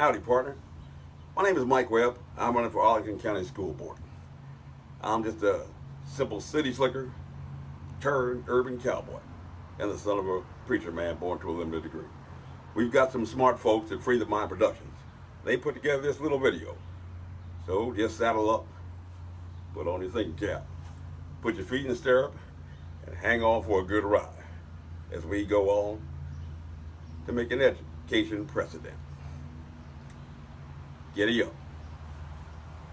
Howdy, partner. My name is Mike Webb. I'm running for Arlington County School Board. I'm just a simple city slicker turned urban cowboy and the son of a preacher man born to a limited degree. We've got some smart folks at Free the Mind Productions. They put together this little video. So just saddle up, put on your thinking cap, put your feet in the stirrup, and hang on for a good ride as we go on to make an education precedent. Giddy up.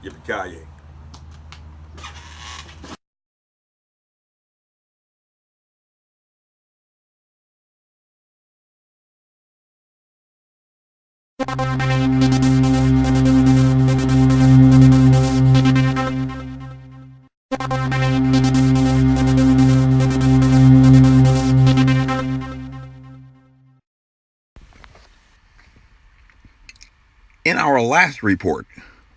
Yippee-ki-yay. In our last report,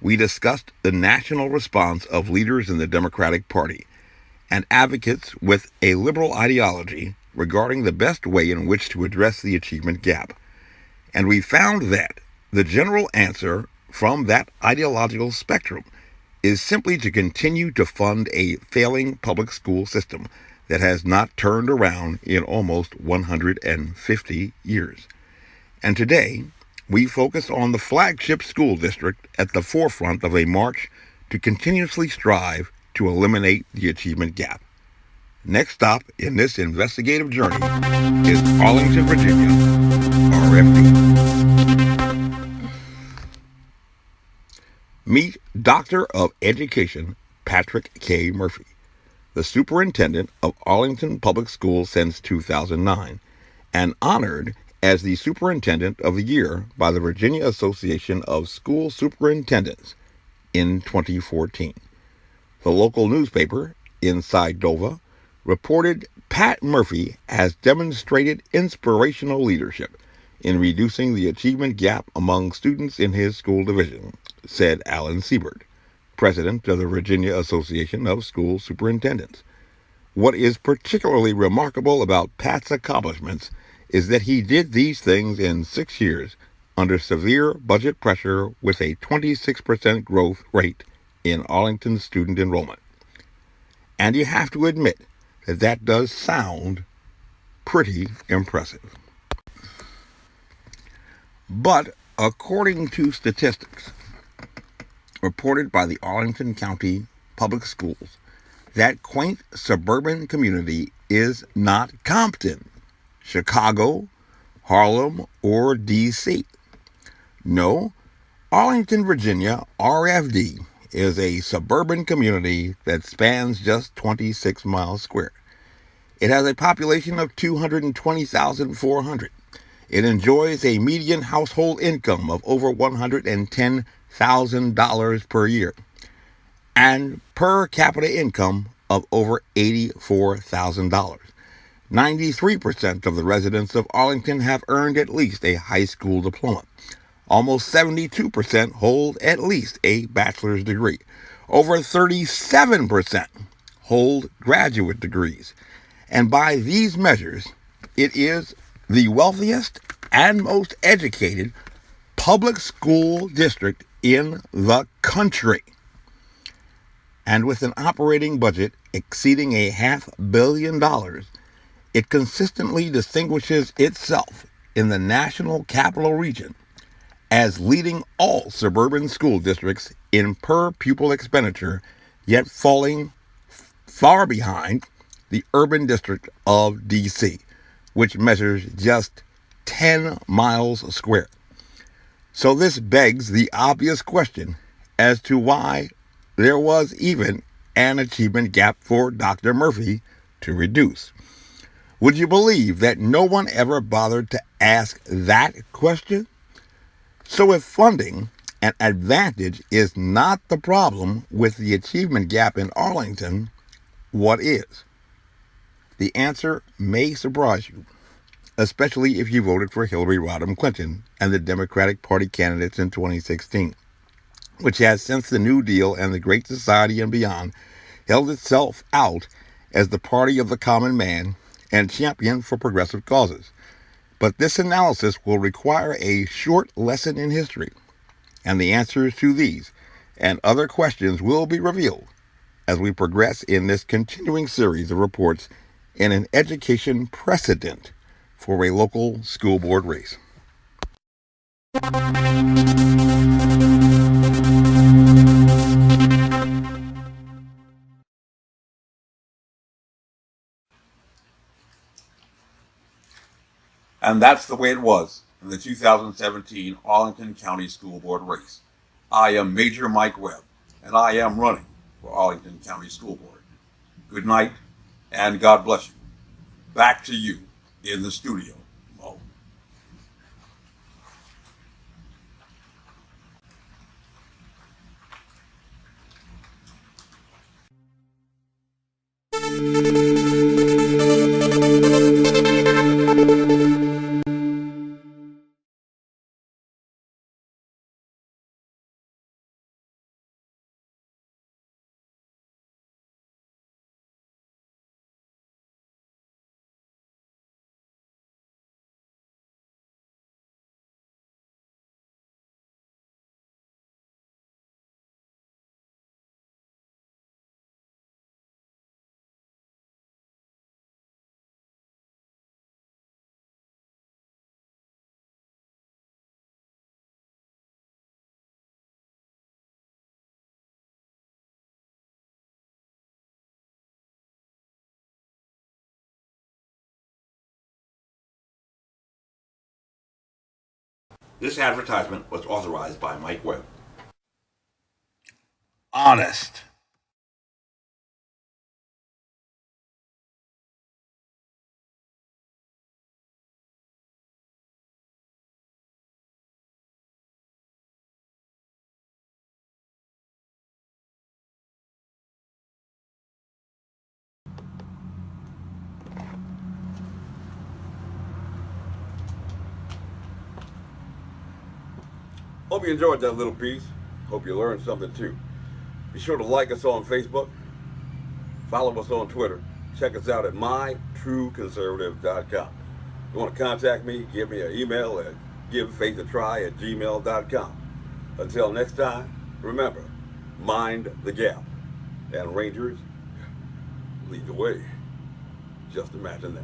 we discussed the national response of leaders in the Democratic Party and advocates with a liberal ideology regarding the best way in which to address the achievement gap. And we found that the general answer from that ideological spectrum is simply to continue to fund a failing public school system that has not turned around in almost 150 years. And today, we focus on the flagship school district at the forefront of a march to continuously strive to eliminate the achievement gap. Next stop in this investigative journey is Arlington, Virginia, RFD. Meet Doctor of Education Patrick K. Murphy, the superintendent of Arlington Public Schools since 2009, and honored as the Superintendent of the Year by the Virginia Association of School Superintendents in 2014. The local newspaper, Inside Dova, reported Pat Murphy has demonstrated inspirational leadership in reducing the achievement gap among students in his school division, said Alan Siebert, president of the Virginia Association of School Superintendents. What is particularly remarkable about Pat's accomplishments is that he did these things in 6 years under severe budget pressure with a 26% growth rate in Arlington student enrollment. And you have to admit that that does sound pretty impressive. But according to statistics reported by the Arlington County Public Schools, that quaint suburban community is not Compton, Chicago, Harlem, or D.C. No, Arlington, Virginia, RFD, is a suburban community that spans just 26 miles square. It has a population of 220,400. It enjoys a median household income of over $110,000 per year and per capita income of over $84,000. 93% of the residents of Arlington have earned at least a high school diploma. Almost 72% hold at least a bachelor's degree. Over 37% hold graduate degrees. And by these measures, it is the wealthiest and most educated public school district in the country. And with an operating budget exceeding $500 million, it consistently distinguishes itself in the national capital region as leading all suburban school districts in per pupil expenditure, yet falling far behind the urban district of D.C., which measures just 10 miles square. So this begs the obvious question as to why there was even an achievement gap for Dr. Murphy to reduce. Would you believe that no one ever bothered to ask that question? So if funding and advantage is not the problem with the achievement gap in Arlington, what is? The answer may surprise you, especially if you voted for Hillary Rodham Clinton and the Democratic Party candidates in 2016, which has since the New Deal and the Great Society and beyond held itself out as the party of the common man and champion for progressive causes. But this analysis will require a short lesson in history, and the answers to these and other questions will be revealed as we progress in this continuing series of reports in an education precedent for a local school board race. And that's the way it was in the 2017 Arlington County School Board race. I am Major Mike Webb, and I am running for Arlington County School Board. Good night, and God bless you. Back to you in the studio, Mo. This advertisement was authorized by Mike Webb. Honest. Hope you enjoyed that little piece. Hope you learned something too. Be sure to like us on Facebook, follow us on Twitter, check us out at mytrueconservative.com. If you want to contact me, give me an email at givefaithatry@gmail.com. Until next time, remember, mind the gap. And Rangers, lead the way. Just imagine that.